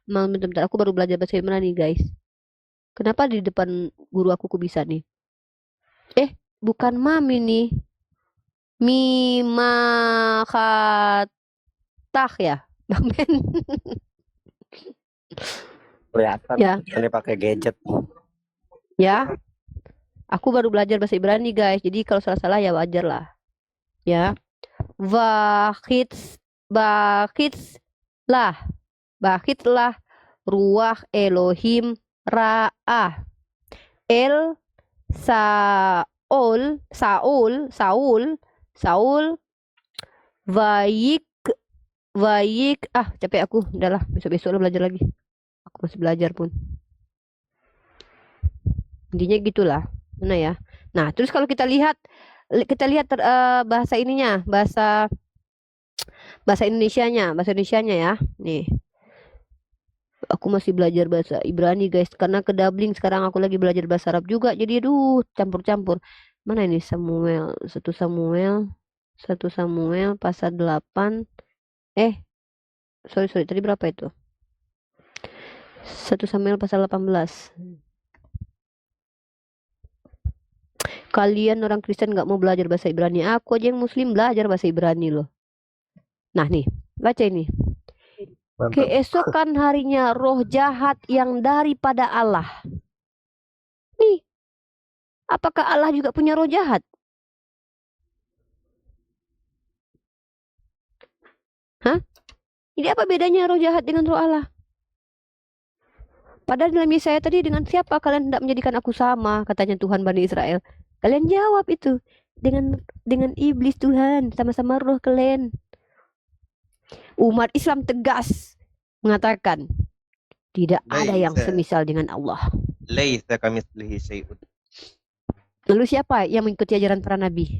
bentar, aku baru belajar bahasa Ibrani guys. Kenapa di depan guru aku bisa nih? Bukan mami nih. Mimakatah ya, Bang Ben. Kelihatan Ya, ini pakai gadget. ya. Aku baru belajar bahasa Ibrani guys. Jadi kalau salah-salah ya wajar lah. Ya. Bakits, bakits lah, bakits lah. Ruah Elohim Ra'ah. El Saul, Saul, Saul, Saul, Wayik, Wayik. Capek aku. Udahlah, besok-besok lah belajar lagi. Aku masih belajar pun. Intinya gitulah. Mana ya? Nah, terus kalau kita lihat bahasa ininya, bahasa bahasa Indonesianya ya. Nih, aku masih belajar bahasa Ibrani guys, karena ke Dublin sekarang aku lagi belajar bahasa Arab juga. Jadi aduh, campur-campur. Mana ini Samuel, satu Samuel pasal 8. Sorry, tadi berapa itu? 1 Samuel pasal 18. Kalian orang Kristen nggak mau belajar bahasa Ibrani. Aku aja yang Muslim belajar bahasa Ibrani loh. Nah nih, baca ini. Mantap. Keesokan harinya roh jahat yang daripada Allah. Nih, apakah Allah juga punya roh jahat? Hah? Jadi apa bedanya roh jahat dengan roh Allah? Padahal dalam Yesaya tadi, dengan siapa kalian hendak menjadikan aku sama, katanya Tuhan Bani Israel. Kalian jawab itu dengan iblis Tuhan, sama-sama roh kalian. Umat Islam tegas mengatakan tidak ada yang semisal dengan Allah. Laisa kamitslihi syai'un. Lalu siapa yang mengikuti ajaran para nabi?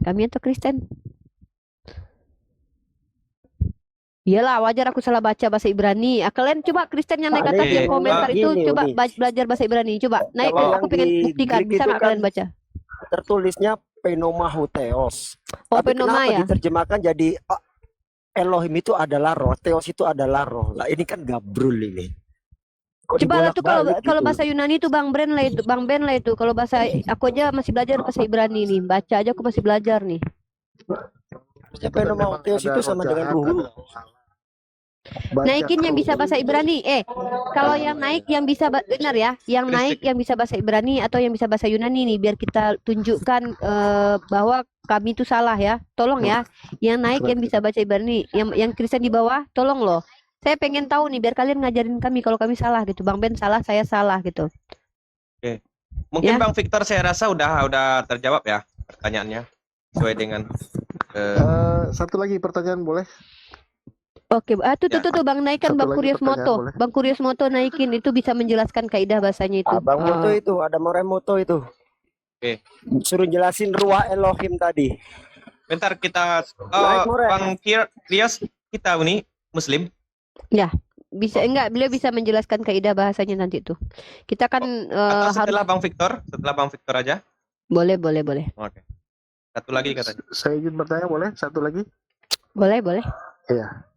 Kami atau Kristen? Iyalah, wajar aku salah baca bahasa Ibrani. Kalian coba Kristen yang naik atas yang komentar itu Gini, coba Uni. belajar bahasa Ibrani. Coba naik, Kalau aku yang pengen di buktikan. Greek Bisa itu nggak kan kalian baca? tertulisnya Penomahutheos. Oh, Tapi Penoma kenapa ya. diterjemahkan jadi Elohim itu adalah roh, Theos itu adalah roh. Lah ini kan gabrul ini. Kok Coba lah tuh kalau dibolak-balik kalau gitu? bahasa Yunani itu Bang Ben lah itu. Kalau bahasa aku aja masih belajar bahasa Ibrani nih. Baca aja aku masih belajar nih. Penomahutheos itu sama dengan ruh. Naikin yang bisa bahasa Ibrani. Kalau yang naik yang bisa benar ya, yang naik yang bisa bahasa Ibrani atau yang bisa bahasa Yunani nih, biar kita tunjukkan bahwa kami itu salah ya. Tolong ya, yang naik yang bisa bahasa Ibrani, yang Kristen di bawah, tolong loh. Saya pengen tahu nih, biar kalian ngajarin kami kalau kami salah gitu. Bang Ben salah, saya salah gitu. Mungkin Ya. Bang Victor saya rasa udah terjawab ya pertanyaannya sesuai dengan Satu lagi pertanyaan boleh? Oke, tuh Bang naikan Satu Bang lagi Kurios pertanyaan Moto. boleh? Bang Kurios Moto naikin, itu bisa menjelaskan kaidah bahasanya itu. Bang Moto itu, ada Moremoto itu. Oke. Suruh jelasin ruah Elohim tadi. bentar kita Naik, More. Bang Krias, kita ini Muslim. Ya, bisa enggak, beliau bisa menjelaskan kaidah bahasanya nanti tuh. Kita kan Atau harus setelah Bang Victor aja. boleh. Oke. Satu lagi katanya. Saya izin bertanya boleh? Satu lagi? Boleh. Iya.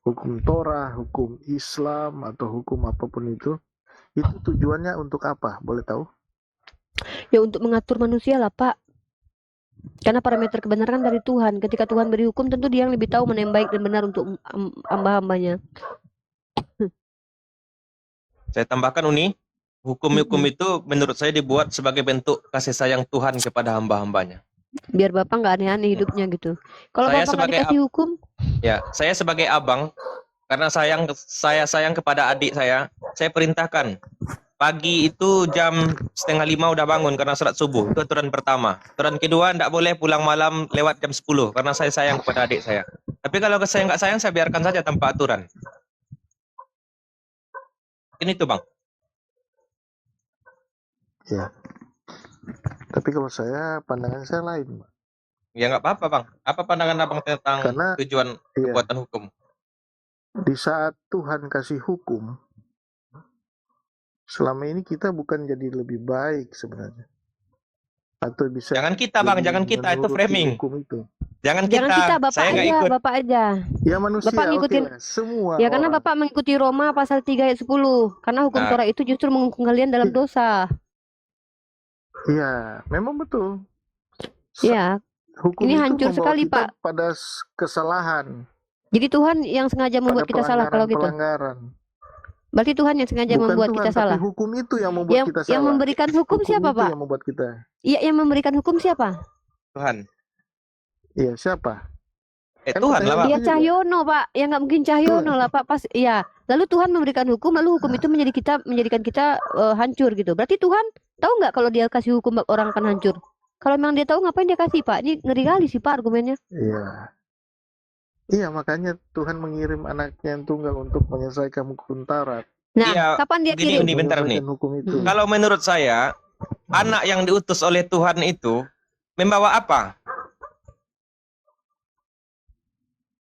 Hukum Torah, hukum Islam atau hukum apapun itu tujuannya untuk apa? Boleh tahu? Ya untuk mengatur manusia lah Pak. Karena parameter kebenaran dari Tuhan. Ketika Tuhan beri hukum, tentu Dia yang lebih tahu mana yang baik dan benar untuk hamba-hambanya. Saya tambahkan Uni, hukum-hukum itu menurut saya dibuat sebagai bentuk kasih sayang Tuhan kepada hamba-hambanya. Biar Bapak nggak aneh-aneh hidupnya gitu. Kalau Saya Bapak nggak sebagai dikasih hukum, Ya, saya sebagai abang, karena saya sayang kepada adik saya perintahkan pagi itu jam 4:30 udah bangun karena sholat subuh. Itu aturan pertama. Aturan kedua, tidak boleh pulang malam lewat jam 10 karena saya sayang kepada adik saya. Tapi kalau saya nggak sayang, saya biarkan saja tanpa aturan. Ini tuh Bang. Ya. Tapi kalau pandangan saya lain. Ya nggak apa-apa Bang. Apa pandangan Abang tentang tujuan pembuatan hukum? Di saat Tuhan kasih hukum, selama ini kita bukan jadi lebih baik sebenarnya. Atau bisa Jangan kita, Bang, lebih jangan kita, itu menuruti framing. hukum itu. Jangan Jangan kita, kita, Bapak saya nggak aja, ikut. Bapak aja. Ya manusia, Bapak oke ngikutin, lah. Semua ya karena orang. Bapak mengikuti Roma pasal 3 ayat 10. Karena hukum Nah, Taurat itu justru menghukum kalian dalam Iya, dosa. iya, memang betul. Sa- Ya, Hukum ini itu hancur membawa sekali, kita Pak. pada kesalahan, Jadi Tuhan yang sengaja pada membuat kita salah kalau gitu. pelanggaran-pelanggaran. Berarti Tuhan yang sengaja Bukan membuat Tuhan, kita tapi salah. hukum itu yang membuat Yang kita yang salah. memberikan hukum Hukum siapa, itu Pak? yang membuat kita. Iya, yang memberikan hukum siapa? Tuhan. Iya, siapa? Kan Tuhan lah, Pak. Dia pertanyaan itu juga. Cahyono, Pak. Ya nggak mungkin Cahyono Tuhan. lah, Pak. Pas, ya. Lalu Tuhan memberikan hukum, lalu hukum itu menjadikan kita hancur gitu. Berarti Tuhan tahu nggak kalau dia kasih hukum orang akan hancur? Kalau memang dia tahu, ngapain dia kasih, Pak? Ini ngeri kali sih, Pak, argumennya. Iya. Iya, makanya Tuhan mengirim anaknya yang tunggal untuk menyelesaikan hukum Taurat. Nah, Iya, kapan dia begini, kirim? Uni, bentar, Uni. Menyelesaikan hukum itu. Mm-mm. Kalau menurut saya, anak yang diutus oleh Tuhan itu membawa apa?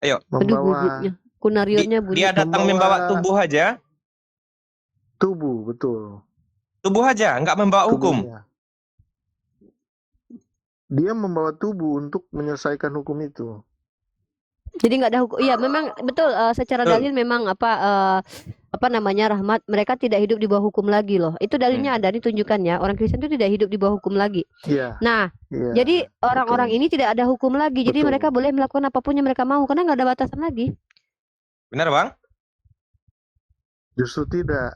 Ayo, Aduh, Membawa bubutnya. Kunarionnya bunyi. dia datang membawa tubuh aja, tubuh, betul. tubuh aja, nggak membawa hukum. Tubuhnya. Dia membawa tubuh untuk menyelesaikan hukum itu. Jadi nggak ada hukum. Iya, memang betul. Secara Betul. dalil memang apa namanya Rahmat, mereka tidak hidup di bawah hukum lagi loh. Itu dalilnya ada, ditunjukkan ya. Orang Kristen itu tidak hidup di bawah hukum lagi. Iya, Nah, iya. jadi orang-orang ini tidak ada hukum lagi. Jadi Betul. mereka boleh melakukan apapun yang mereka mau karena nggak ada batasan lagi. Benar, Bang? Justru tidak.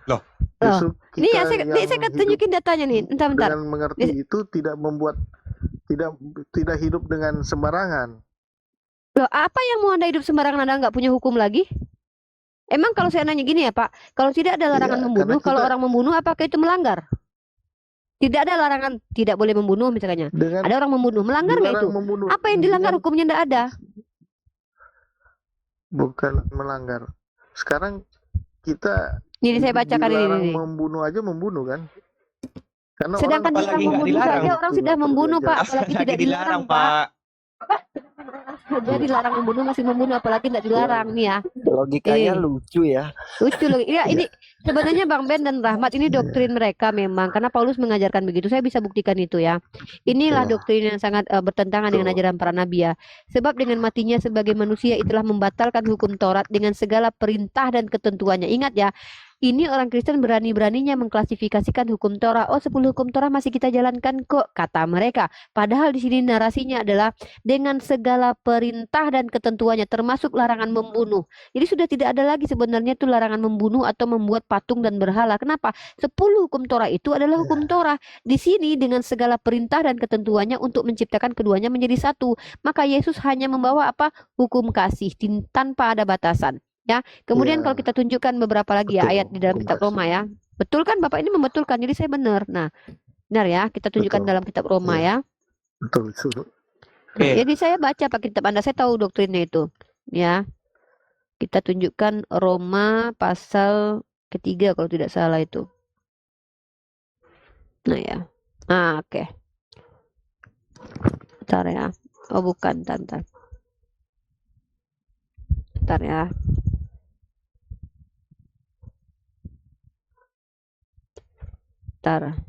Loh. Justru Ini ya, kita saya yang hidup tunjukin datanya nih. Bentar. dengan mengerti itu tidak membuat tidak hidup dengan sembarangan. Loh, apa yang mau Anda hidup sembarangan, Anda nggak punya hukum lagi? Emang kalau saya nanya gini ya, Pak, kalau tidak ada larangan Iya, membunuh, karena kalau kita- orang membunuh apakah itu melanggar? Tidak ada larangan tidak boleh membunuh misalnya. Dengan Ada orang membunuh, melanggar nggak itu? dilarang membunuh. Apa yang dilanggar Dengan- hukumnya nggak ada? Bukan melanggar. Sekarang kita Ini saya bacakan dilarang ini. membunuh aja membunuh kan? Karena Sedangkan orang Apalagi dilarang nggak membunuh dilarang. saja orang sudah membunuh, Pak, apalagi Apalagi tidak dilarang, Pak. Pak. Sudah dilarang membunuh masih membunuh, apalagi tidak dilarang nih ya. Logikanya Ini. lucu ya. Lucu loh. Ya, ini sebenarnya Bang Ben dan Rahmat ini doktrin mereka memang karena Paulus mengajarkan begitu. Saya bisa buktikan itu ya. Inilah Iya. doktrin yang sangat bertentangan dengan Betul. ajaran para nabi ya. Sebab dengan matinya sebagai manusia itulah membatalkan hukum Taurat dengan segala perintah dan ketentuannya. Ingat ya, ini orang Kristen berani-beraninya mengklasifikasikan hukum Torah. Oh, 10 hukum Torah masih kita jalankan kok, kata mereka. Padahal di sini narasinya adalah dengan segala perintah dan ketentuannya, termasuk larangan membunuh. Jadi sudah tidak ada lagi sebenarnya itu larangan membunuh atau membuat patung dan berhala. Kenapa? 10 hukum Torah itu adalah hukum Torah. Di sini dengan segala perintah dan ketentuannya untuk menciptakan keduanya menjadi satu. Maka Yesus hanya membawa apa? Hukum kasih tanpa ada batasan. Ya, kemudian Ya. kalau kita tunjukkan beberapa lagi ya Betul, ayat di dalam hukum kitab kasih. Roma ya. Betul kan Bapak ini membetulkan. Jadi saya benar. Nah, benar ya. Kita tunjukkan Betul. dalam kitab Roma Ya. ya. Betul. Oke. Jadi saya baca pakai kitab Anda, saya tahu doktrinnya itu. Ya. Kita tunjukkan Roma pasal ketiga kalau tidak salah itu. Nah ya. Ah, oke. Bentar ya. Oh bukan, bentar. Bentar ya. Bentar.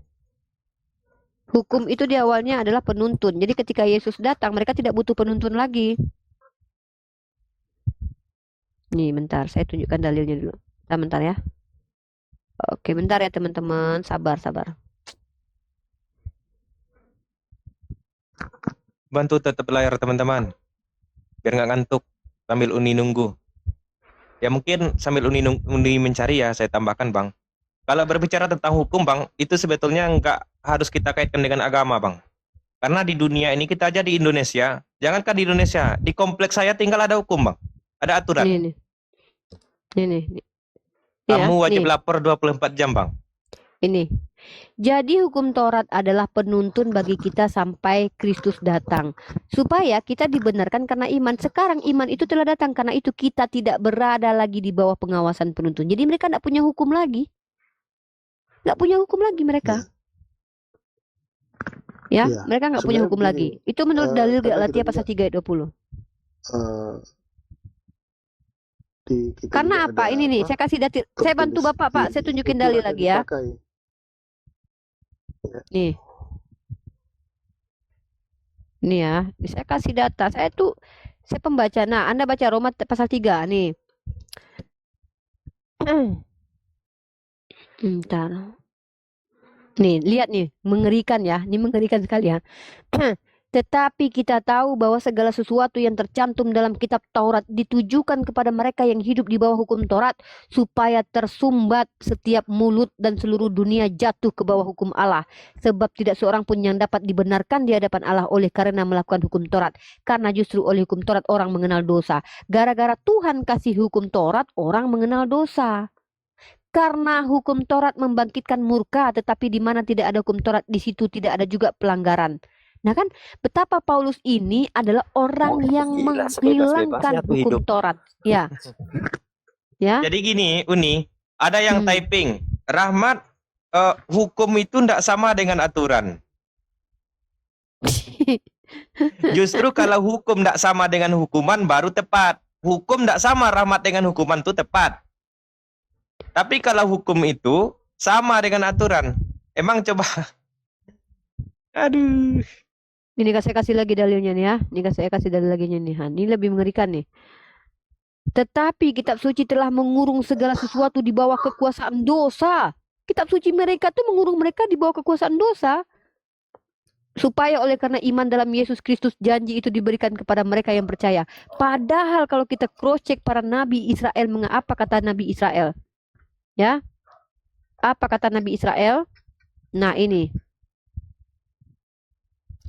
Hukum itu di awalnya adalah penuntun. Jadi ketika Yesus datang, mereka tidak butuh penuntun lagi. Nih, bentar. Saya tunjukkan dalilnya dulu. Bentar ya. Oke, bentar ya teman-teman. Sabar. Bantu tetap layar teman-teman. Biar nggak ngantuk sambil Uni nunggu. Ya mungkin sambil Uni mencari ya saya tambahkan Bang. Kalau berbicara tentang hukum Bang, itu sebetulnya nggak harus kita kaitkan dengan agama Bang. Karena di dunia ini kita aja di Indonesia, jangankan di Indonesia, di kompleks saya tinggal ada hukum Bang. Ada aturan. Nih. Kamu wajib nih. lapor 24 jam Bang. Ini. Jadi hukum Taurat adalah penuntun bagi kita sampai Kristus datang. Supaya kita dibenarkan karena iman. Sekarang iman itu telah datang. Karena itu kita tidak berada lagi di bawah pengawasan penuntun. Jadi mereka tidak punya hukum lagi. Tidak punya hukum lagi mereka. Ya, Iya. mereka nggak punya Sebenarnya hukum begini, lagi. Itu menurut dalil karena Galatia kita pasal 3 ayat 20. Kita Karena juga apa? ada Ini nih, apa, saya kasih data. Saya bantu Bapak, Pak. Saya tunjukin itu dalil ada lagi ya. dipakai. Nih. Ini ya, saya kasih data. Saya pembaca. Nah, Anda baca Roma pasal 3 nih. Bentar. Nih, lihat nih, mengerikan ya. Ini mengerikan sekali ya. Tetapi kita tahu bahwa segala sesuatu yang tercantum dalam kitab Taurat ditujukan kepada mereka yang hidup di bawah hukum Taurat, supaya tersumbat setiap mulut dan seluruh dunia jatuh ke bawah hukum Allah. Sebab tidak seorang pun yang dapat dibenarkan di hadapan Allah oleh karena melakukan hukum Taurat. Karena justru oleh hukum Taurat orang mengenal dosa. Gara-gara Tuhan kasih hukum Taurat, orang mengenal dosa. Karena hukum Taurat membangkitkan murka, tetapi di mana tidak ada hukum Taurat, di situ tidak ada juga pelanggaran. Nah kan, betapa Paulus ini adalah orang yang Gila, menghilangkan sebebas-bebasnya tuh hukum hidup. Taurat. Ya, ya. Jadi gini, Uni, ada yang typing, Rahmat, hukum itu tidak sama dengan aturan. Justru kalau hukum tidak sama dengan hukuman baru tepat. Hukum tidak sama Rahmat dengan hukuman itu tepat. Tapi kalau hukum itu sama dengan aturan, emang coba, aduh. Ini saya kasih lagi dalilnya nih ya. Ini saya kasih dalil lagi nih. Ini lebih mengerikan nih. Tetapi kitab suci telah mengurung segala sesuatu di bawah kekuasaan dosa. Kitab suci mereka tuh mengurung mereka di bawah kekuasaan dosa. Supaya oleh karena iman dalam Yesus Kristus, janji itu diberikan kepada mereka yang percaya. Padahal kalau kita cross check para nabi Israel, apa kata nabi Israel? Ya, apa kata nabi Israel? Nah ini.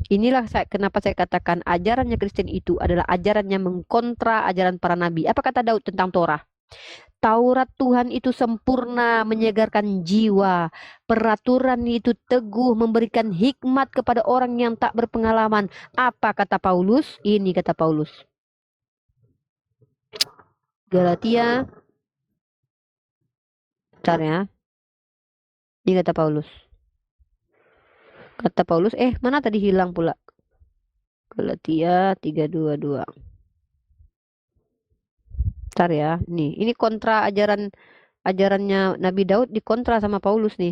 Inilah kenapa saya katakan ajarannya Kristen itu adalah ajaran yang mengkontra ajaran para nabi. Apa kata Daud tentang Torah? Taurat Tuhan itu sempurna, menyegarkan jiwa. Peraturan itu teguh, memberikan hikmat kepada orang yang tak berpengalaman. Apa kata Paulus? Ini kata Paulus. Galatia. Bentar ya. Ini kata Paulus. Kata Paulus, mana tadi hilang pula? Galatia 3:22. Bentar ya. Ini kontra ajarannya Nabi Daud dikontra sama Paulus nih.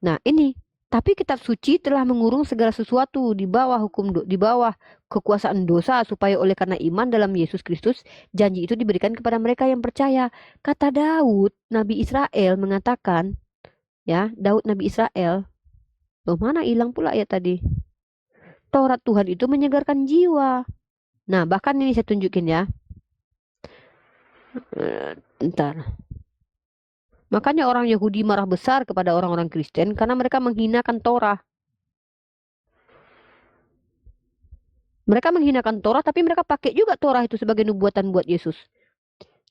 Nah, ini. Tapi kitab suci telah mengurung segala sesuatu di bawah di bawah kekuasaan dosa, supaya oleh karena iman dalam Yesus Kristus, janji itu diberikan kepada mereka yang percaya. Kata Daud, Nabi Israel mengatakan, ya, Daud Nabi Israel. Loh, mana hilang pula ya tadi? Taurat Tuhan itu menyegarkan jiwa. Nah, bahkan ini saya tunjukin ya. Bentar. Makanya orang Yahudi marah besar kepada orang-orang Kristen karena mereka menghinakan Torah. Mereka menghinakan Torah, tapi mereka pakai juga Torah itu sebagai nubuatan buat Yesus.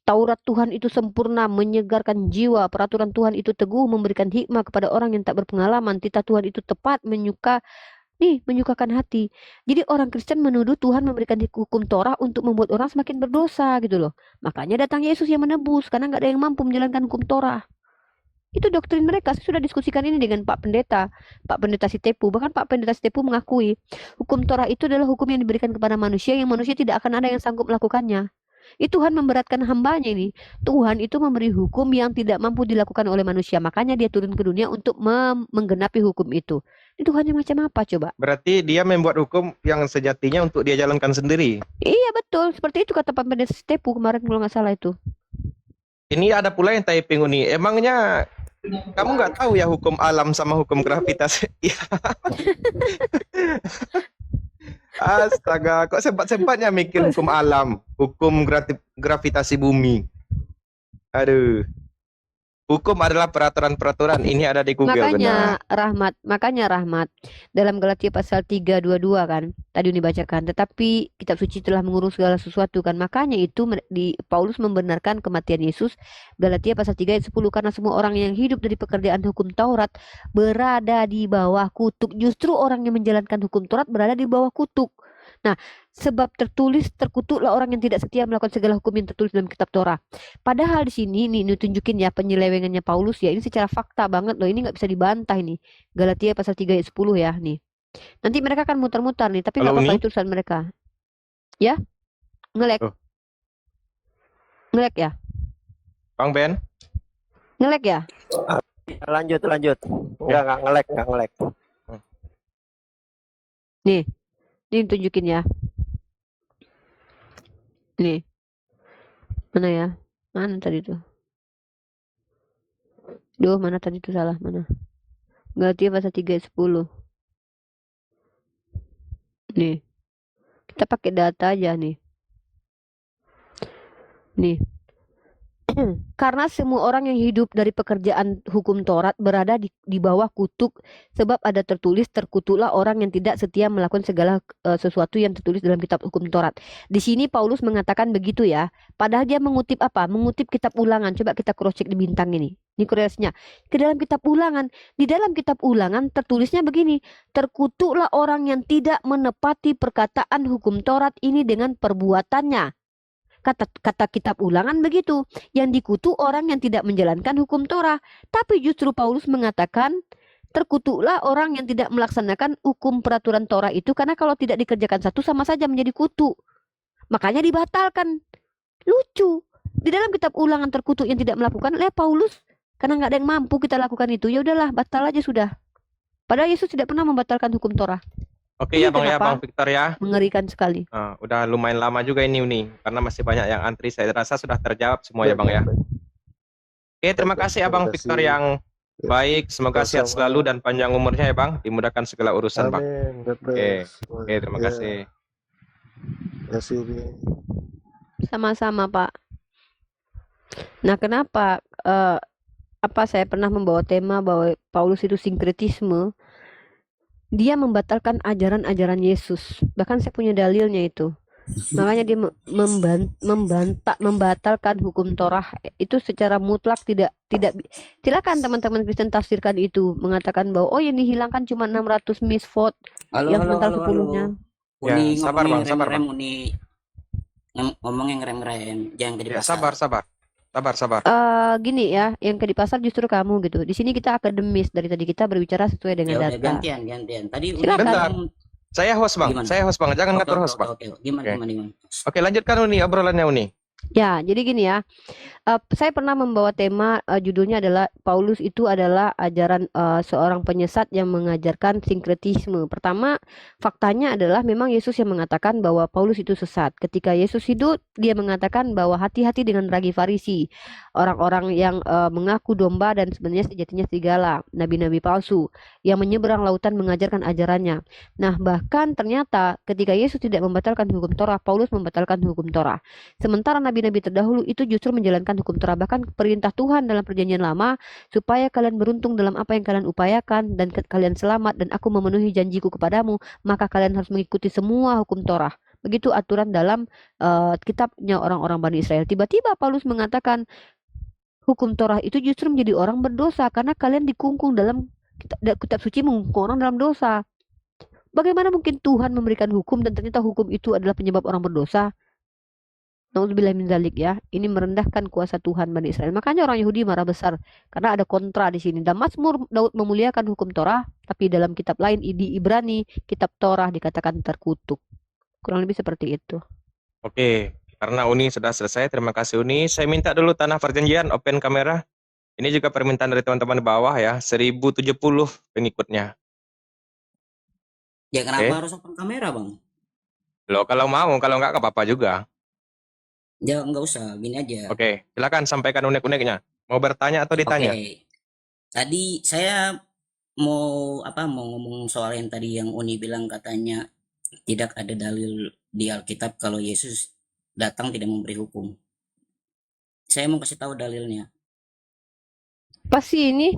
Taurat Tuhan itu sempurna, menyegarkan jiwa. Peraturan Tuhan itu teguh, memberikan hikmah kepada orang yang tak berpengalaman. Titah Tuhan itu tepat, menyukakan hati. Jadi orang Kristen menuduh Tuhan memberikan hukum Torah untuk membuat orang semakin berdosa gitu loh. Makanya datang Yesus yang menebus, karena nggak ada yang mampu menjalankan hukum Torah. Itu doktrin mereka. Saya sudah diskusikan ini dengan Pak Pendeta Sitepu. Bahkan Pak Pendeta Sitepu mengakui hukum Torah itu adalah hukum yang diberikan kepada manusia, yang manusia tidak akan ada yang sanggup melakukannya. Tuhan memberatkan hambanya ini. Tuhan itu memberi hukum yang tidak mampu dilakukan oleh manusia. Makanya dia turun ke dunia untuk menggenapi hukum itu. Ini Tuhannya macam apa coba? Berarti dia membuat hukum yang sejatinya untuk dia jalankan sendiri. Iya betul. Seperti itu kata Pak Pendeta Sitepu kemarin kalau nggak salah itu. Ini ada pula yang typing Uni. Emangnya kamu nggak tahu ya hukum alam sama hukum gravitasi? Astaga, kok sempat-sempatnya mikir hukum alam, hukum gravitasi bumi. Aduh. Hukum adalah peraturan-peraturan. Ini ada di Google. Makanya benar. Rahmat dalam Galatia pasal 3:22 kan tadi dibacakan, tetapi kitab suci telah mengurung segala sesuatu kan. Makanya itu Paulus membenarkan kematian Yesus. Galatia pasal 3 ayat 10, karena semua orang yang hidup dari pekerjaan hukum Taurat berada di bawah kutuk. Justru orang yang menjalankan hukum Taurat berada di bawah kutuk. Nah, sebab tertulis, terkutuklah orang yang tidak setia melakukan segala hukum yang tertulis dalam kitab Torah. Padahal di sini nih tunjukin ya penyelewengannya Paulus ya. Ini secara fakta banget loh. Ini nggak bisa dibantah ini. Galatia pasal 3 ayat 10 ya nih. Nanti mereka akan mutar-mutar nih, tapi nggak Halo, apa-apa Uni? itu urusan mereka. Ya? Ngelek. Oh. Ngelek ya? Bang Ben? Ngelek ya? Lanjut. Enggak ngelek. Nih Ini tunjukin ya. Nih. Mana ya? Mana tadi tuh? Duh, mana tadi tuh salah, mana? Galatia pasal 3 ayat 10. Nih. Kita pakai data aja nih. Nih. Karena semua orang yang hidup dari pekerjaan hukum Taurat berada di bawah kutuk, sebab ada tertulis, terkutuklah orang yang tidak setia melakukan segala sesuatu yang tertulis dalam kitab hukum Taurat. Di sini Paulus mengatakan begitu ya. Padahal dia mengutip apa? Mengutip kitab Ulangan. Coba kita cross check di bintang ini. Ini crossnya. Ke dalam kitab Ulangan. Di dalam kitab Ulangan tertulisnya begini. Terkutuklah orang yang tidak menepati perkataan hukum Taurat ini dengan perbuatannya. Kata kitab Ulangan begitu. Yang dikutuk orang yang tidak menjalankan hukum Torah. Tapi justru Paulus mengatakan terkutuklah orang yang tidak melaksanakan hukum peraturan Torah itu, karena kalau tidak dikerjakan satu sama saja menjadi kutuk. Makanya dibatalkan. Lucu. Di dalam kitab Ulangan terkutuk yang tidak melakukan oleh Paulus, karena nggak ada yang mampu kita lakukan itu. Ya udahlah, batal aja sudah. Padahal Yesus tidak pernah membatalkan hukum Torah. Oke Ini ya Bang kenapa? Victor ya. Mengerikan sekali. Udah lumayan lama juga ini Uni, karena masih banyak yang antri. Saya rasa sudah terjawab semua ya Bang ya. Oke, terima kasih Abang Victor yang baik. Semoga sehat selalu dan panjang umurnya ya Bang. Dimudahkan segala urusan Bang. Amin. God Oke, bless. oke, terima kasih. Terima kasih, Umi. Sama-sama, Pak. Nah, kenapa saya pernah membawa tema bahwa Paulus itu sinkretisme? Dia membatalkan ajaran-ajaran Yesus. Bahkan saya punya dalilnya itu. Makanya dia membatalkan hukum Torah itu secara mutlak. Silakan teman-teman Kristen tafsirkan itu, mengatakan bahwa oh yang dihilangkan cuma 600 misvot, yang sebentar 10-nya. Uni Ya, sabar ngomongnya Bang, sabar ngerem-ngerem, Bang. Uni ngomongnya ngerem-ngerem, jangan ke di Ya, pasar. sabar. Gini ya, yang ke di pasar justru kamu gitu. Di sini kita akademis, dari tadi kita berbicara sesuai Ya dengan udah data. gantian. Tadi Uni Silakan. Bentar. ngomong Saya host Bang, gimana? jangan Oke, ngatur oke, host Bang. oke. Gimana? Oke, lanjutkan Uni, obrolannya Uni. Ya, jadi gini ya. Saya pernah membawa tema judulnya adalah Paulus itu adalah ajaran seorang penyesat yang mengajarkan sinkretisme. Pertama, faktanya adalah memang Yesus yang mengatakan bahwa Paulus itu sesat. Ketika Yesus hidup, dia mengatakan bahwa hati-hati dengan ragi Farisi, orang-orang yang mengaku domba dan sebenarnya sejatinya serigala, nabi-nabi palsu yang menyeberang lautan mengajarkan ajarannya. Nah, bahkan ternyata ketika Yesus tidak membatalkan hukum Torah, Paulus membatalkan hukum Torah. Sementara nabi-nabi terdahulu itu justru menjalankan hukum Torah. Bahkan perintah Tuhan dalam perjanjian lama, supaya kalian beruntung dalam apa yang kalian upayakan dan kalian selamat dan aku memenuhi janjiku kepadamu, maka kalian harus mengikuti semua hukum Torah. Begitu aturan dalam kitabnya orang-orang Bani Israel. Tiba-tiba Paulus mengatakan hukum Torah itu justru menjadi orang berdosa karena kalian dikungkung dalam kitab suci, mengungkung orang dalam dosa. Bagaimana mungkin Tuhan memberikan hukum dan ternyata hukum itu adalah penyebab orang berdosa? Nauzubillah min dzalik ya. Ini merendahkan kuasa Tuhan Bani Israel. Makanya orang Yahudi marah besar karena ada kontra di sini. Dan Mazmur Daud memuliakan hukum Torah, tapi dalam kitab lain di Ibrani, kitab Torah dikatakan terkutuk. Kurang lebih seperti itu. Oke, karena Uni sudah selesai, terima kasih Uni. Saya minta dulu Tanah Perjanjian open kamera. Ini juga permintaan dari teman-teman di bawah ya, 1070 pengikutnya. Ya kenapa harus open kamera, Bang? Loh, kalau mau, kalau enggak apa-apa juga. Ya nggak usah, gini aja. Oke, silakan sampaikan unek-uneknya. Mau bertanya atau ditanya? Oke. Tadi saya mau ngomong soal yang tadi yang Uni bilang katanya tidak ada dalil di Alkitab kalau Yesus datang tidak memberi hukum. Saya mau kasih tahu dalilnya. Pasti ini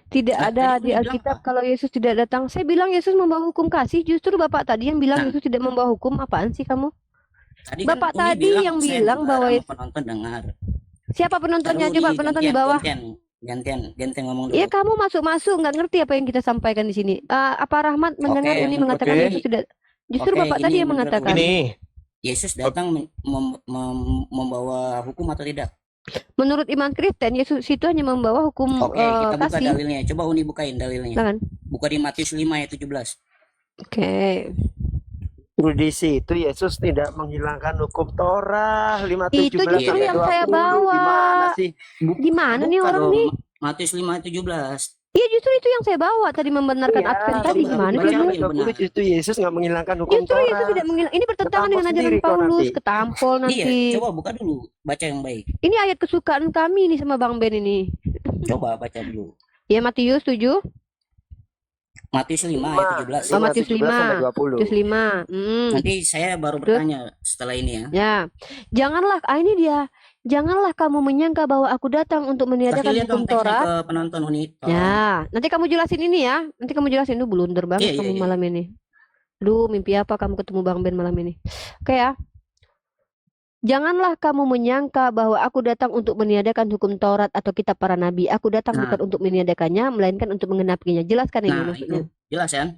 tidak Nah, ada tadi di Uni bilang Alkitab apa? kalau Yesus tidak datang. Saya bilang Yesus membawa hukum kasih. Justru Bapak tadi yang bilang Nah. Yesus tidak membawa hukum. Apaan sih kamu? Tadi Bapak kan Uni tadi yang saya bilang dengar bahwa sama Yesus. penonton dengar. Siapa penontonnya? Taruh Coba Uni, penonton di bawah. gantian ngomong dulu. Iya, kamu masuk-masuk nggak ngerti apa yang kita sampaikan di sini. Apa Rahmat mendengar Oke, Uni mengatakan oke. Yesus tidak? Justru Oke, Bapak gini, tadi yang menurut mengatakan. Uni. Ini, Yesus datang membawa hukum atau tidak? Menurut iman Kristen, Yesus itu hanya membawa hukum Oke, kita buka kasih. dalilnya. Coba Uni bukain dalilnya. Silakan. Buka di Matius 5 ayat 17. Oke. Di situ Yesus tidak menghilangkan hukum Torah 5:17 Itu justru Iya, yang sampai saya 20. bawa. Gimana sih? Gimana nih Buka orang dong, nih? Matius 5 ayat 17. Iya justru itu yang saya bawa tadi membenarkan Iya, Advent tadi. coba Gimana baca sih apa lu? yang benar. 20 itu Yesus nggak menghilangkan hukum Justru Yesus Taurat. tidak menghilang. Ini bertentangan Ketampol dengan ajaran sendiri kau Paulus. nanti. Ketampol Iya, nanti. coba buka dulu, baca yang baik. Ini ayat kesukaan kami nih sama Bang Ben ini. Coba baca dulu. Ya Matius 7. Matius 5 5, ayat 17. Oh, Matius 17 sampai 5. 20. Matius 5. Nanti saya baru Terus? bertanya setelah ini ya. Ya. Janganlah, ini dia. Janganlah kamu menyangka bahwa aku datang untuk Kasih meniadakan lihat hukum dong teksnya Taurat. ke penonton Uni. Tolong. Ya, nanti kamu jelasin ini ya. Nanti kamu jelasin dulu, blunder banget Iya, iya, kamu iya. malam ini. Duh, mimpi apa kamu ketemu Bang Ben malam ini? Oke ya. Janganlah kamu menyangka bahwa aku datang untuk meniadakan hukum Taurat atau kitab para nabi. Aku datang Nah. bukan untuk meniadakannya, melainkan untuk menggenapinya. Jelaskan ini Nah, maksudnya. itu jelas kan?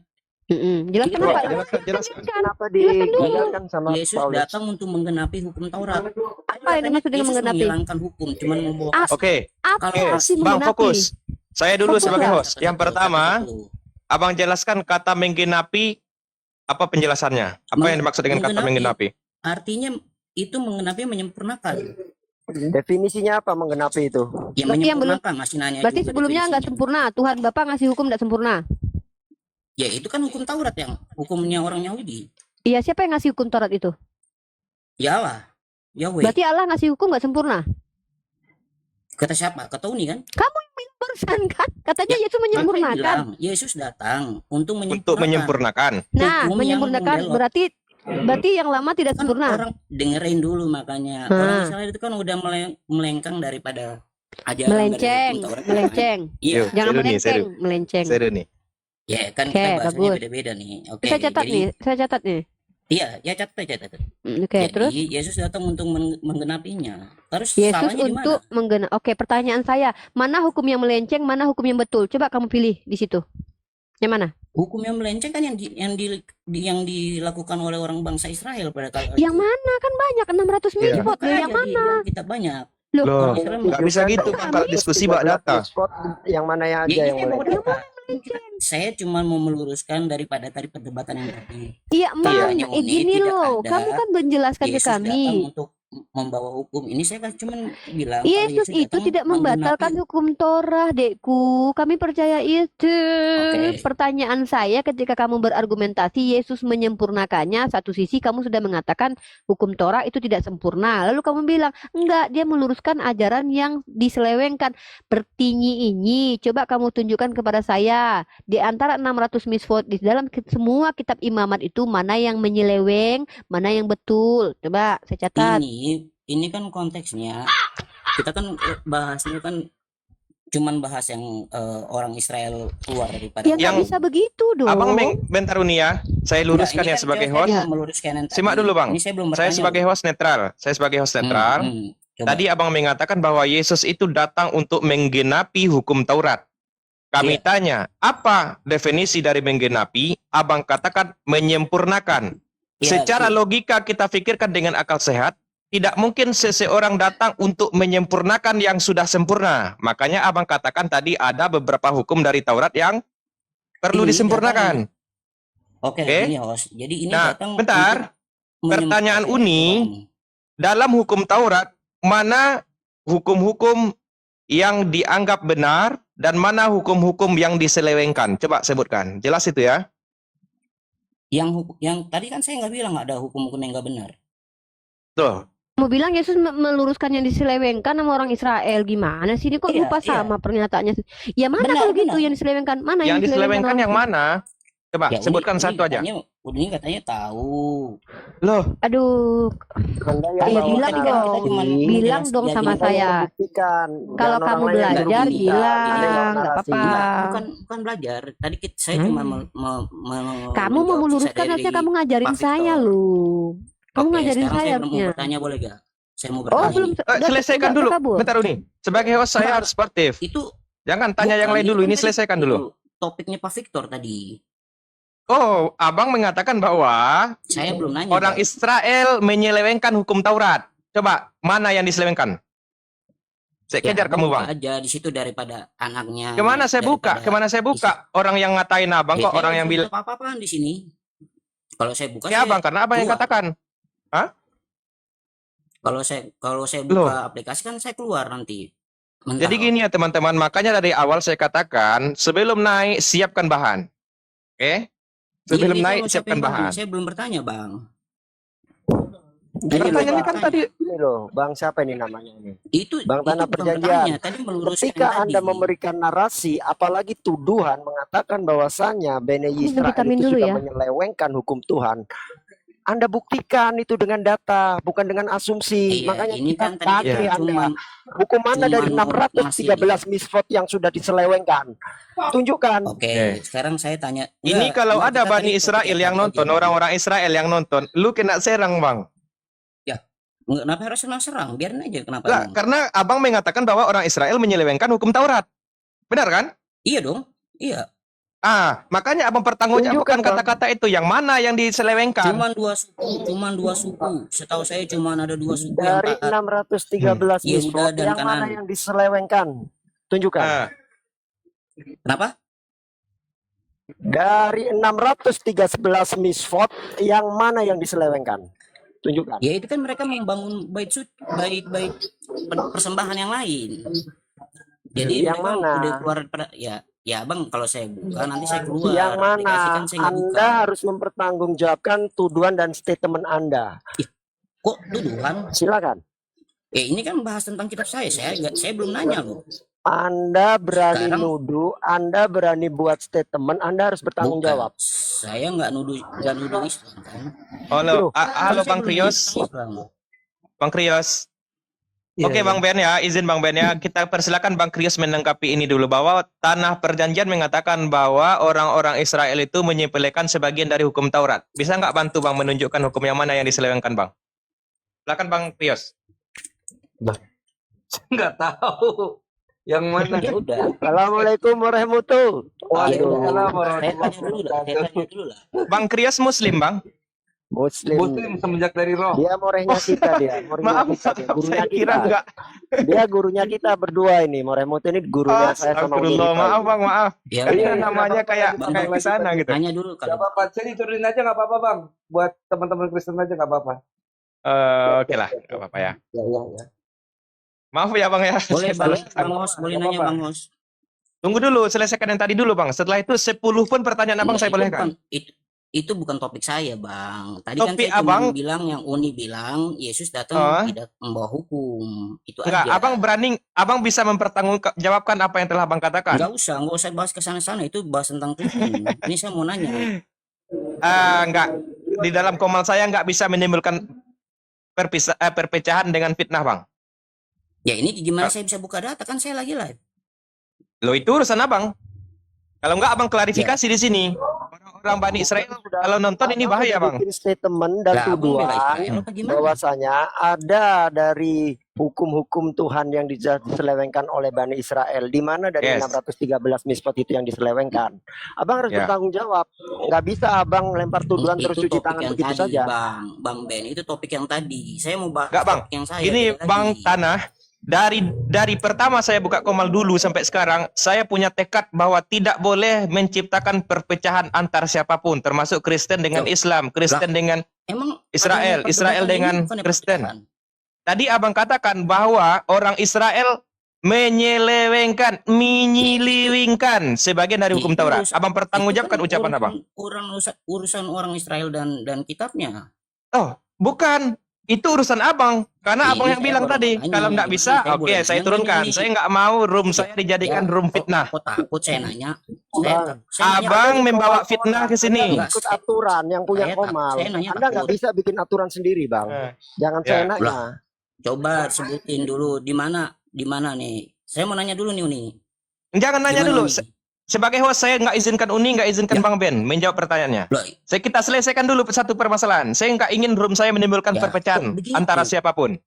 Jelaskan Ini apa? jelaskan, jelaskan. Kenapa Jelaskan dulu. digagalkan sama Yesus Paulus? datang untuk menggenapi hukum Taurat. Apa ini maksud dengan Yesus menggenapi? menghilangkan hukum, cuman membawa Ah, Oke, Apa Kalau- sih Bang menggenapi? fokus. Saya dulu Fokus sebagai lah. host. Yang pertama, Abang jelaskan kata menggenapi, apa penjelasannya? Apa yang dimaksud dengan kata menggenapi? Artinya itu menggenapi menyempurnakan. Definisinya apa menggenapi itu? Ya Berarti yang belum- menyempurnakan masih nanya. Berarti juga sebelumnya nggak definisinya. sempurna. Tuhan Bapa ngasih hukum nggak sempurna. Ya itu kan hukum Taurat yang hukumnya orang Yahudi. Iya, siapa yang ngasih hukum Taurat itu? Ya Allah, Yahweh. Berarti Allah ngasih hukum nggak sempurna. Kata siapa? Kata Uni kan? Barusan kan katanya Yesus Maka menyempurnakan. bilang, Yesus datang untuk Untuk menyempurnakan. menyempurnakan. Nah, Hukum yang menyempurnakan membelot. berarti yang lama tidak Kan sempurna. orang dengerin dulu makanya. Nah. Orang Israel itu kan udah melengkang daripada ajaran Melenceng, dari hukum Taurat. melenceng. Iya. Yuk. Jangan Seru nih, melenceng, melenceng. Seru nih. Ya kan Oke, kita bahasanya bagus. beda-beda nih. Oke. Saya catat jadi, nih, saya catat nih. Iya, ya catat. Oke, Jadi terus Yesus datang untuk menggenapinya. Terus Yesus salahnya di untuk mana? Oke, pertanyaan saya, mana hukum yang melenceng, mana hukum yang betul? Coba kamu pilih di situ. Yang mana? Hukum yang melenceng kan yang dilakukan oleh orang bangsa Israel pada kala Yang mana? Kan banyak 600 Iya. mitzvot loh. Yang mana? Kita banyak. Loh, Loh, Orang Israel nggak bisa gitu Bang kalau diskusi bak data. Spot yang mana Ya, aja ini yang saya bawa boleh. data. Saya cuma mau meluruskan daripada tadi perdebatan yang tadi. iya, mana? Tanya Uni, Gini tidak loh, ada. kamu kan menjelaskan ke Yesus datang kami. untuk membawa hukum. Ini saya kan cuma bilang kalau Yesus itu datang tidak membatalkan menggenapi. hukum Torah, dekku. Kami percaya itu. Oke. Pertanyaan saya ketika kamu berargumentasi Yesus menyempurnakannya, satu sisi kamu sudah mengatakan hukum Torah itu tidak sempurna. Lalu kamu bilang, enggak, dia meluruskan ajaran yang diselewengkan. Bertinyi ini, coba kamu tunjukkan kepada saya. Di antara 600 mitzvot, di dalam semua kitab imamat itu, mana yang menyeleweng, mana yang betul. Coba, saya catat. Ini kan konteksnya kita kan bahasnya kan cuman bahas yang orang Israel keluar daripada Ya nggak Yang- bisa begitu dong. Abang bentar Uni ya. Saya luruskan Enggak, ini ya kan sebagai saya host. cuma meluruskan yang Simak tadi. dulu, Bang. Ini saya belum Saya bertanya sebagai loh. host netral. Saya sebagai host netral. Coba. Tadi Abang mengatakan bahwa Yesus itu datang untuk menggenapi hukum Taurat. Kami Iya. tanya, apa definisi dari menggenapi? Abang katakan menyempurnakan. Ya, Secara logika kita pikirkan dengan akal sehat, tidak mungkin seseorang datang untuk menyempurnakan yang sudah sempurna. Makanya Abang katakan tadi ada beberapa hukum dari Taurat yang perlu Ini disempurnakan. Oke, Oke. ini host. Jadi ini Nah, datang bentar. untuk Pertanyaan menyempurnakan Uni, hukum. dalam hukum Taurat, mana hukum-hukum yang dianggap benar dan mana hukum-hukum yang diselewengkan? Coba sebutkan. Jelas itu ya. Yang tadi kan saya nggak bilang ada hukum-hukum yang nggak benar. Tuh. Mau bilang Yesus meluruskan yang diselewengkan sama orang Israel. Gimana sih? Ini kok Iya, lupa iya. sama pernyataannya. Ya mana Benar, kalau gitu benar. yang diselewengkan? Mana Yang diselewengkan yang orang- mana? Coba Ya, sebutkan Uni satu aja. Uni katanya tahu. Loh, Aduh, Anda yang Iya, bawa bilang narasi. dong. Bilang dong Ya, sama gini. Anda yang saya. membuktikan. Kalau Jangan kamu orang lain yang belajar, membuktikan. bilang. Anda yang bawa Nggak narasi. apa-apa. Bukan belajar. Tadi saya cuma Kamu mau meluruskan harusnya kamu ngajarin Pak Victor. saya loh. Kamu ngajarin sekarang saya saya harusnya. mau bertanya boleh gak? Saya mau Oh, bertanya. belum. udah- selesaikan udah dulu. kabur. Bentar Uni. Sebagai host saya harus sportif. Itu Jangan tanya yang bukan, lain itu dulu. kan Ini tadi selesaikan dulu. itu topiknya Pak Victor tadi. Oh, Abang mengatakan bahwa Saya belum nanya. orang Pak. Israel menyelewengkan hukum Taurat. Coba, mana yang diselewengkan? Saya Ya, kejar Abang kamu, Bang. buka aja di situ daripada anaknya. Kemana saya buka? daripada- Kemana saya buka? Orang yang ngatain Abang Ya, kok orang yang bilang. apa-apaan di sini. Kalau saya buka Ya saya Abang, karena Abang yang keluar. katakan. Kalau saya Loh. buka aplikasi kan saya keluar nanti. Mental. Jadi gini ya teman-teman, makanya dari awal saya katakan sebelum naik siapkan bahan. Oke? Sebelum Ini naik kalau siapa siapkan yang bahan. Saya belum bertanya, Bang. Gini loh, Pertanyaannya Bang. kan tadi Ini loh, Bang siapa ini namanya ini? Itu Bang Tanah bukan Perjanjian. bertanya, tadi meluruskan Ketika yang Anda tadi. memberikan narasi, apalagi tuduhan mengatakan bahwasanya Bani Minum Israel vitamin itu dulu sudah ya. menyelewengkan hukum Tuhan, Anda buktikan itu dengan data, bukan dengan asumsi. Iya, Makanya ini kita kan tadi tagih kita Anda. cuman Hukum mana dari cuman ngasih 613 misfot yang sudah diselewengkan? Tunjukkan. Oke, sekarang saya tanya. ini Enggak, kalau enggak, ada kita Bani tadi topik Israel yang tadi aja, nonton, Bang. orang-orang Israel yang nonton, lu kena serang Bang. Enggak, kenapa harus serang? Biarin aja kenapa Lah, emang. karena abang mengatakan bahwa orang Israel menyelewengkan hukum Taurat. Benar kan? Iya dong. Iya. Makanya abang pertanggungjawabkan Tunjukkan, Bang. kata-kata itu. Yang mana yang diselewengkan? Cuman dua suku. Setahu saya cuman ada 2 suku yang Dari taat. 613 Yehuda misfot, dan yang mana Kanaan. yang diselewengkan? Tunjukkan. Ah, Kenapa? Dari 613 misfot, yang mana yang diselewengkan? Tunjukkan. Ya itu kan mereka membangun bait persembahan yang lain. Jadi Yang mereka mana? udah keluar ya Bang, kalau saya buka nanti saya keluar. Yang mana? Aplikasi kan saya nggak buka. Anda harus mempertanggungjawabkan tuduhan dan statement Anda. Kok tuduhan? Silakan. Ini kan bahas tentang kitab saya. Saya belum nanya loh. Anda berani Sekarang- nuduh, Anda berani buat statement, Anda harus bertanggung Bukan. jawab. Saya nggak nuduh Islam kan. halo, halo Saya Bang belum Krios. nuduh Islam. Bang Krios. Iya, Oke iya. Bang Ben ya, izin Bang Ben ya. Kita persilakan Bang Krios menanggapi ini dulu, bahwa Tanah Perjanjian mengatakan bahwa orang-orang Israel itu menyepelekan sebagian dari hukum Taurat. Bisa nggak bantu Bang menunjukkan hukum yang mana yang diselewengkan Bang? Silakan Bang Krios. Nggak tahu yang mana. Ya udah. Assalamualaikum warahmatullahi Waalaikumsalam Saya tanya dulu lah. Bang Krios Muslim Bang? Muslim. Muslim semenjak dari roh. Dia morehnya kita dia. Maaf, Gurunya saya kira kita. enggak. Dia gurunya kita berdua ini. Moremut ini gurunya saya sama Astagfirullah, maaf Bang, maaf. Ya Ini udah. namanya kayak Bang, kayak ke sana gitu. Tanya dulu Nggak kalau. apa-apa, saya diturunin aja nggak apa-apa bang. Buat teman-teman Kristen aja nggak apa-apa. Oke lah, nggak apa-apa ya. Ya. Maaf ya Bang ya. Boleh Saya Bang, salah. Bang Hos, boleh Nggak nanya apa-apa. Bang Hos. Tunggu dulu, selesaikan yang tadi dulu Bang. Setelah itu 10 pun pertanyaan Abang Enggak, saya bolehkan. itu bukan topik saya, Bang. Tadi Topik kan saya Abang- cuma bilang yang Uni bilang Yesus datang tidak membawa hukum. Itu Enggak, aja. Abang bisa mempertanggungjawabkan apa yang telah Abang katakan. Enggak usah bahas ke sana-sana, itu bahas tentang Kristen. Ini saya mau nanya. Enggak, di dalam komal saya enggak bisa menimbulkan perpecahan dengan fitnah Bang. Ya ini gimana saya bisa buka data, kan saya lagi live. Lo itu urusan Abang. Kalau enggak Abang klarifikasi di sini. Orang Bani Israel kalau nonton ini Abang bahaya udah Bang. bikin statement dan Lah, Abang bela tuduhan Israel apa gimana? bahwasanya ada dari hukum-hukum Tuhan yang diselewengkan oleh Bani Israel, di mana dari Yes. 613 misfot itu yang diselewengkan. Abang harus Ya. bertanggung jawab. Nggak bisa abang lempar tuduhan Itu terus cuci topik tangan yang begitu tadi, saja. Bang Ben, itu topik yang tadi. Saya mau bahas Enggak, Bang. topik yang saya. Ini beda Bang lagi. Tanah, dari pertama saya buka komal dulu sampai sekarang, saya punya tekad bahwa tidak boleh menciptakan perpecahan antar siapapun, termasuk Kristen dengan Loh. Islam, Kristen dengan Emang Israel, adanya Israel perdebatan dengan ini bukannya Kristen. perpecahan? Tadi Abang katakan bahwa orang Israel menyelewengkan sebagian dari Ya, hukum itu Taurat. urusan- Abang pertanggungjawabkan itu kan ucapan Abang. urusan orang Israel dan kitabnya. Oh, bukan. Itu urusan Abang. Karena Ini Abang yang saya bilang baru tadi, mau nanya, kalau nggak gimana bisa, saya oke, boleh saya nanya turunkan. ini? Saya nggak mau room saya dijadikan room fitnah. Kok takut saya nanya? Bang, Saya nanya Abang takut. membawa fitnah ke sini. Enggak, Ikut aturan yang punya saya takut. komal. Saya nanya Anda nggak takut. bisa bikin aturan sendiri, Bang. Jangan Ya. seenaknya. Coba sebutin dulu di mana nih. Saya mau nanya dulu nih Uni. Jangan nanya Gimana, dulu. Uni? Sebagai host saya nggak izinkan Uni, nggak izinkan Ya. Bang Ben menjawab pertanyaannya. Loh, Kita selesaikan dulu satu permasalahan. Saya nggak ingin room saya menimbulkan Ya, perpecahan kok begitu? antara siapapun.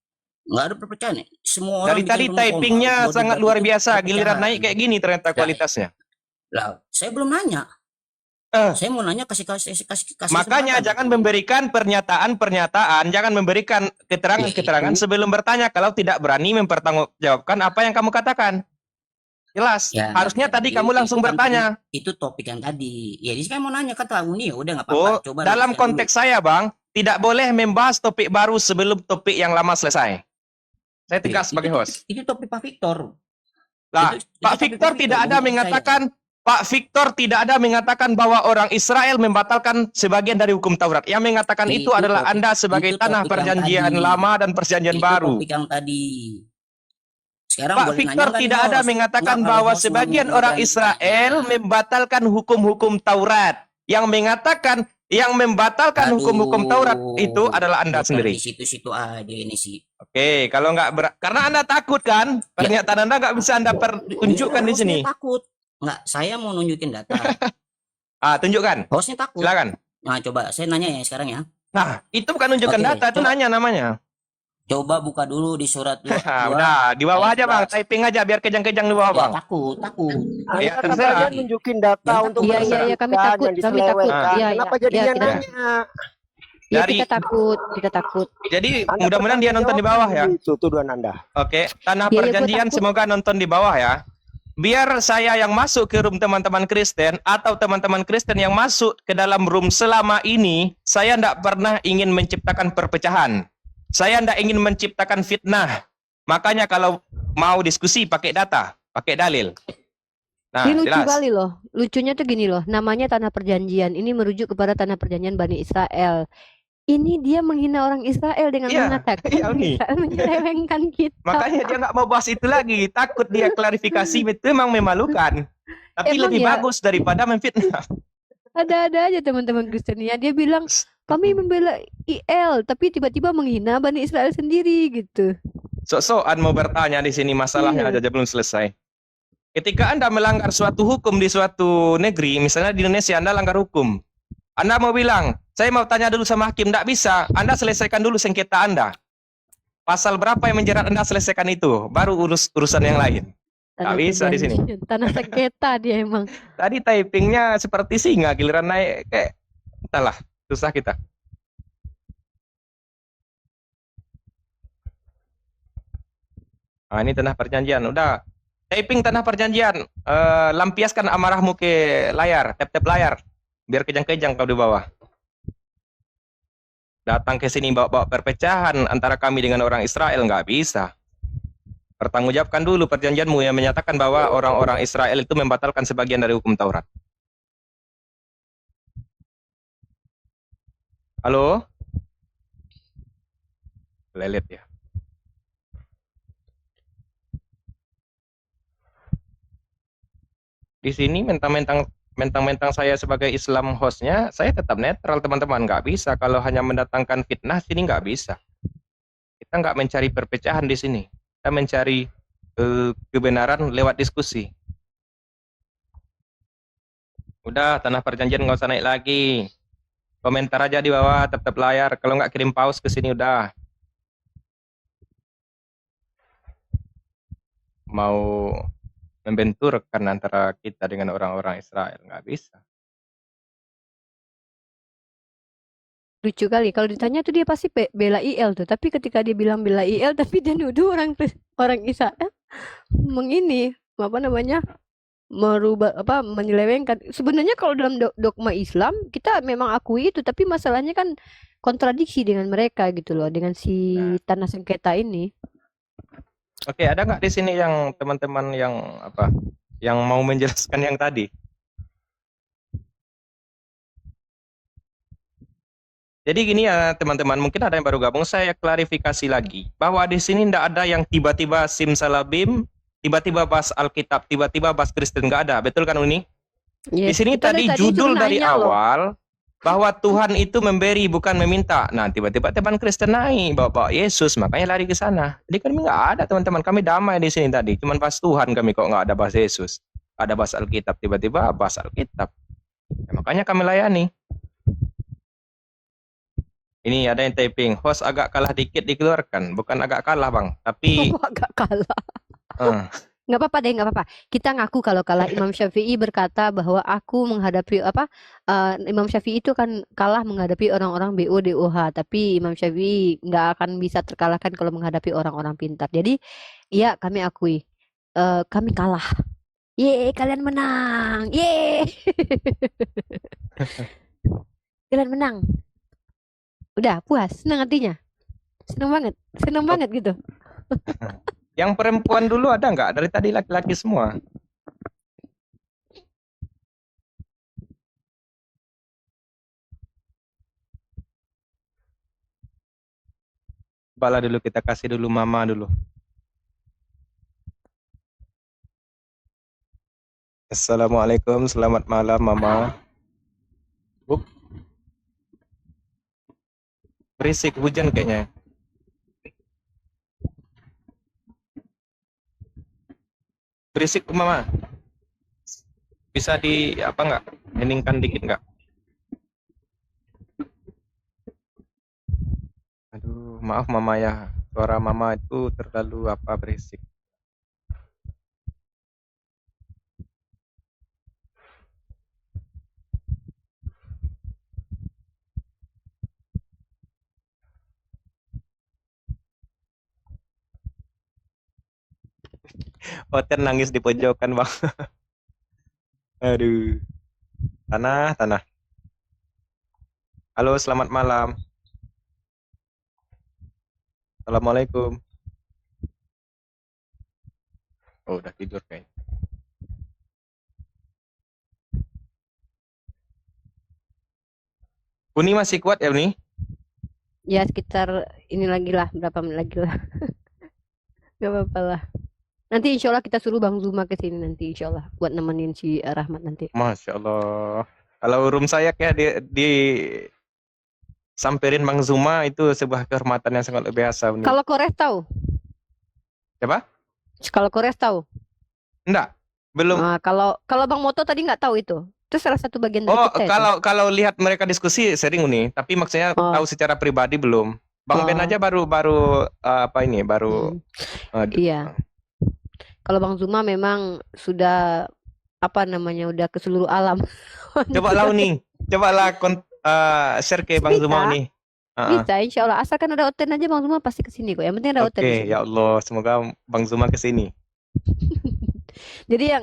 nggak ada perpecahan ya? Semua orang Dari bikin tadi rumah typingnya kompak, buat sangat debat luar itu biasa. Giliran perpecahan. naik kayak gini ternyata Ya. kualitasnya. Lah, saya belum nanya. Eh. Saya mau nanya kasih Makanya kesempatan. jangan memberikan pernyataan, jangan memberikan keterangan-keterangan Ya, itu- sebelum bertanya kalau tidak berani mempertanggungjawabkan apa yang kamu katakan. Jelas. Ya, Harusnya tadi kamu langsung kan bertanya. Itu topik yang tadi. Ya, jadi saya mau nanya kata Uni, ya udah nggak apa-apa. Oh, Coba dalam luruskan konteks saya, Bang, tidak boleh membahas topik baru sebelum topik yang lama selesai. Saya tegas sebagai host. Itu topik Pak Victor. Lah, Itu Pak tapi Victor tidak ada ngomong saya. mengatakan Pak Victor tidak ada mengatakan bahwa orang Israel membatalkan sebagian dari hukum Taurat. Yang mengatakan itu Itu adalah topik- Anda sebagai itu tanah topik yang perjanjian tadi. lama dan perjanjian Itu baru. topik yang tadi. Sekarang Pak boleh nanya Victor nggak nih, tidak ada host? mengatakan Nggak, kalau bahwa host sebagian nggak orang berani Israel tanya. membatalkan hukum-hukum Taurat. Yang mengatakan yang membatalkan hukum-hukum Taurat itu adalah Anda Dokter sendiri. di situ-situ aja ini sih. Oke, kalau nggak karena Anda takut kan? Pernyataan Anda nggak bisa Anda tunjukkan di sini. Hostnya takut. Nggak, saya mau nunjukin data. Tunjukkan. Hostnya takut. Silakan. Nah, coba saya nanya ya sekarang ya. Nah, itu bukan nunjukkan Oke, data, itu coba. nanya namanya. Coba buka dulu di surat 2. Udah, di bawah aja Bang, 11. typing aja biar kejang-kejang di bawah Ya, Bang. takut. Anda Ya, kan terserah. kalian nunjukin data Yang untuk takut. Iya, kami menyelesaikan takut, yang kami takut. diselewengkan. Iya, Kenapa iya, jadinya kita- nanya? Ya, Dari- kita takut, kita takut. Jadi Anda mudah-mudahan dia nonton di bawah ya. Itu tuduhan Anda. Oke, Tanah Iya, gua Perjanjian takut. semoga nonton di bawah ya. Biar saya yang masuk ke room teman-teman Kristen atau teman-teman Kristen yang masuk ke dalam room selama ini, saya tidak pernah ingin menciptakan perpecahan. Saya tidak ingin menciptakan fitnah. Makanya kalau mau diskusi pakai data, pakai dalil. Nah, Ini lucu jelas. kali loh. Lucunya tuh gini loh. Namanya Tanah Perjanjian. Ini merujuk kepada Tanah Perjanjian Bani Israel. Ini dia menghina orang Israel dengan Iya, mengatakan iya, nih. Israel menyelewengkan kita. Makanya dia nggak mau bahas itu lagi. Takut dia klarifikasi itu memang memalukan. Tapi Emang lebih ya? bagus daripada memfitnah. Ada-ada aja teman-teman Kristen ya. Dia bilang kami membela IL, tapi tiba-tiba menghina Bani Israel sendiri gitu. Sok-sokan mau bertanya di sini, masalahnya Iya. aja belum selesai. Ketika Anda melanggar suatu hukum di suatu negeri, misalnya di Indonesia Anda langgar hukum. Anda mau bilang, saya mau tanya dulu sama hakim, tidak bisa. Anda selesaikan dulu sengketa Anda. Pasal berapa yang menjerat Anda selesaikan itu, baru urusan yang lain. Tanah bisa di sini. Perjanjian. Tanah sengketa dia emang. Tadi typingnya seperti singa, giliran naik kayak, entahlah, susah kita. Nah, ini Tanah Perjanjian, udah. Typing Tanah Perjanjian, lampiaskan amarahmu ke layar, tap-tap layar, biar kejang-kejang kau di bawah. Datang ke sini bawa-bawa perpecahan antara kami dengan orang Israel, nggak bisa. Pertanggungjawabkan dulu perjanjianmu yang menyatakan bahwa orang-orang Israel itu membatalkan sebagian dari hukum Taurat. Halo? Lelet ya. Di sini mentang-mentang saya sebagai Islam hostnya, saya tetap netral teman-teman. Nggak bisa kalau hanya mendatangkan fitnah sini nggak bisa. Kita nggak mencari perpecahan di sini. Kita mencari kebenaran lewat diskusi. Udah, Tanah Perjanjian nggak usah naik lagi. Komentar aja di bawah, tap-tap layar. Kalau nggak kirim paus ke sini udah. Mau membenturkan antara kita dengan orang-orang Israel, nggak bisa. Lucu kali. Kalau ditanya tuh dia pasti bela IL tuh. Tapi ketika dia bilang bela IL, tapi dia nuduh orang Israel mengini apa namanya merubah apa menyelewengkan. Sebenarnya kalau dalam dogma Islam kita memang akui itu, tapi masalahnya kan kontradiksi dengan mereka gitu loh, dengan si tanah sengketa ini. Oke, ada nggak di sini yang teman-teman yang apa, yang mau menjelaskan yang tadi? Jadi gini ya teman-teman, mungkin ada yang baru gabung, saya klarifikasi lagi bahwa di sini tidak ada yang tiba-tiba simsalabim, tiba-tiba bahas Alkitab, tiba-tiba bahas Kristen, nggak ada, betul kan Uni? Di Yes, sini kita tadi dari judul suruh dari nanya loh. awal bahwa Tuhan itu memberi bukan meminta. Nah tiba-tiba teman Kristen naik bawa Yesus, makanya lari ke sana. Jadi kami nggak ada teman-teman, kami damai di sini tadi, cuman bahas Tuhan kami kok nggak ada bahas Yesus, ada bahas Alkitab, tiba-tiba bahas Alkitab. Ya, makanya kami layani. Ini ada yang typing, host agak kalah dikit dikeluarkan, bukan agak kalah bang, tapi Agak kalah. eh, Nggak apa-apa deh, nggak apa-apa. Kita ngaku kalau kalah. Imam Syafi'i berkata bahwa aku menghadapi apa? Imam Syafi'i itu kan kalah menghadapi orang-orang BO-DOH, tapi Imam Syafi'i nggak akan bisa terkalahkan kalau menghadapi orang-orang pintar. Jadi, ya kami akui, kami kalah. Ye, kalian menang. Ye. Kalian menang. Udah puas, senang hatinya. Senang banget gitu. Yang perempuan dulu ada nggak? Dari tadi laki-laki semua. Cobalah dulu kita kasih dulu mama dulu. Assalamualaikum, selamat malam mama. Bu, berisik hujan kayaknya. Berisik mama. Bisa di apa nggak? Heningkan dikit nggak? Aduh, maaf mama ya. Suara mama itu terlalu apa berisik. Hotel nangis di pojokan bang. Aduh, tanah. Halo, selamat malam. Assalamualaikum. Oh, udah tidur kayaknya. Uni masih kuat ya Uni? Ya sekitar ini lagi lah, berapa menit lagi lah. Gak apa-apa lah. Nanti insya Allah kita suruh Bang Zuma ke sini nanti insya Allah buat nemenin si Rahmat nanti. Masya Allah. Kalau room saya kayak di samperin Bang Zuma itu sebuah kehormatan yang sangat luar biasa Uni. Kalau Kores tahu? Siapa? Kalau Kores tahu? Enggak, belum. Nah, kalau Bang Moto tadi nggak tahu itu. Itu salah satu bagian dari Oh, kita itu. kalau lihat mereka diskusi sering Uni, tapi maksudnya Oh. tahu secara pribadi belum. Bang Ben Oh. aja baru apa ini baru Iya. Kalau Bang Zuma memang sudah apa namanya udah ke seluruh alam. Coba lah Uni. Cobalah share ke Bang Bisa. Zuma Uni. Bisa insya Allah asalkan ada hotel aja Bang Zuma pasti ke sini kok. Yang penting ada hotel di Oke, sini. ya Allah, semoga Bang Zuma ke sini. Jadi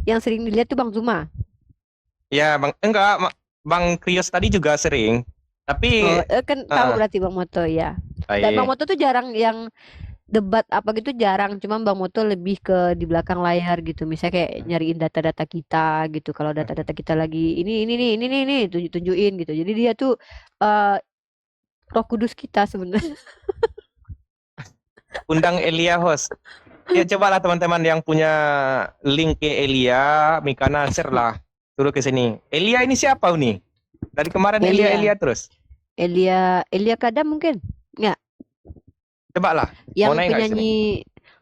yang sering dilihat tuh Bang Zuma. Ya, Bang Krios tadi juga sering. Tapi Kan tahu berarti Bang Moto ya. Dan Bang baik. Moto tuh jarang yang debat apa gitu jarang. Cuma Bang Moto lebih ke di belakang layar gitu. Misalnya kayak nyariin data-data kita gitu. Kalau data-data kita lagi ini tunjukin gitu. Jadi dia tuh Roh Kudus kita sebenarnya. Undang Elia host. Ya cobalah teman-teman yang punya link ke Elia, Mikana share lah. Suruh ke sini. Elia ini siapa Uni? Dari kemarin Elia. Elia terus. Elia Kadam mungkin. Enggak. Cobalah. Yang Mau naik nggak ke sini? penyanyi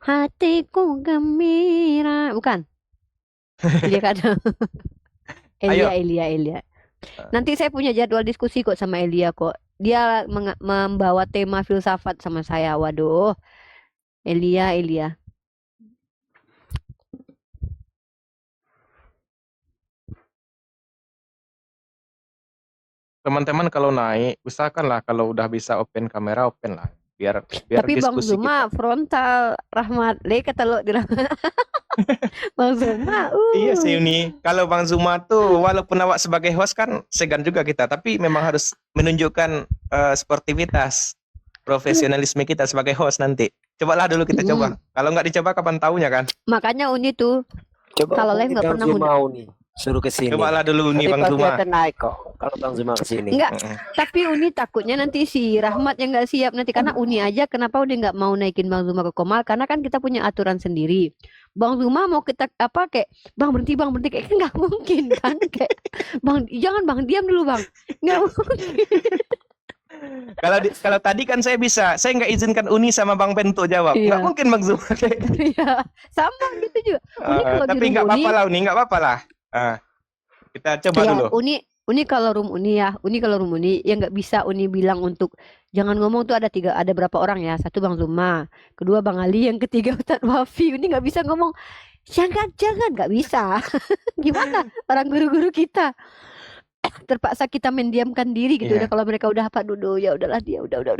Hatiku Gembira. Bukan. Elia Kadam. Ayo. Elia. Nanti saya punya jadwal diskusi kok sama Elia kok. Dia membawa tema filsafat sama saya. Waduh. Elia. Teman-teman kalau naik, usahakanlah kalau udah bisa open kamera, open lah. Biar Tapi Bang diskusi Zuma kita. frontal Rahmat. Le kata lo di Rahmat. Bang Zuma. Iya sih Uni. Kalau Bang Zuma tuh walaupun awak sebagai host kan segan juga kita, tapi memang harus menunjukkan sportivitas, profesionalisme kita sebagai host nanti. Cobalah dulu kita coba. Kalau nggak dicoba kapan tahunya kan? Makanya Uni tuh Coba Kalau live hubungi nggak Bang pernah Zuma nih. Suruh ke sini. Cobalah dulu Uni Nanti Bang pasti Zuma. akan naik kok kalau Bang Zuma ke sini. enggak. Mm-mm. Tapi Uni takutnya nanti si Rahmat yang nggak siap nanti karena Uni aja kenapa udah nggak mau naikin Bang Zuma ke Komal karena kan kita punya aturan sendiri. Bang Zuma mau kita apa kayak Bang berhenti kayak nggak mungkin kan kayak Bang jangan Bang diam dulu Bang nggak mungkin. Kalau tadi kan saya nggak izinkan Uni sama Bang Ben untuk jawab. Iya. Nggak mungkin Bang Zuma. Iya sama gitu juga. Uni kalau di Tapi room nggak Uni apa-apa lah Uni, nggak apa-apa lah. Kita coba ya dulu. Uni kalau room Uni ya nggak bisa Uni bilang untuk jangan ngomong tuh ada berapa orang ya, satu Bang Zuma, kedua Bang Ali, yang ketiga Ustadz Wafi. Uni nggak bisa ngomong jangan nggak bisa. Gimana orang guru-guru kita terpaksa kita mendiamkan diri gitu. Iya. Udah kalau mereka udah apa duduk ya udahlah dia udah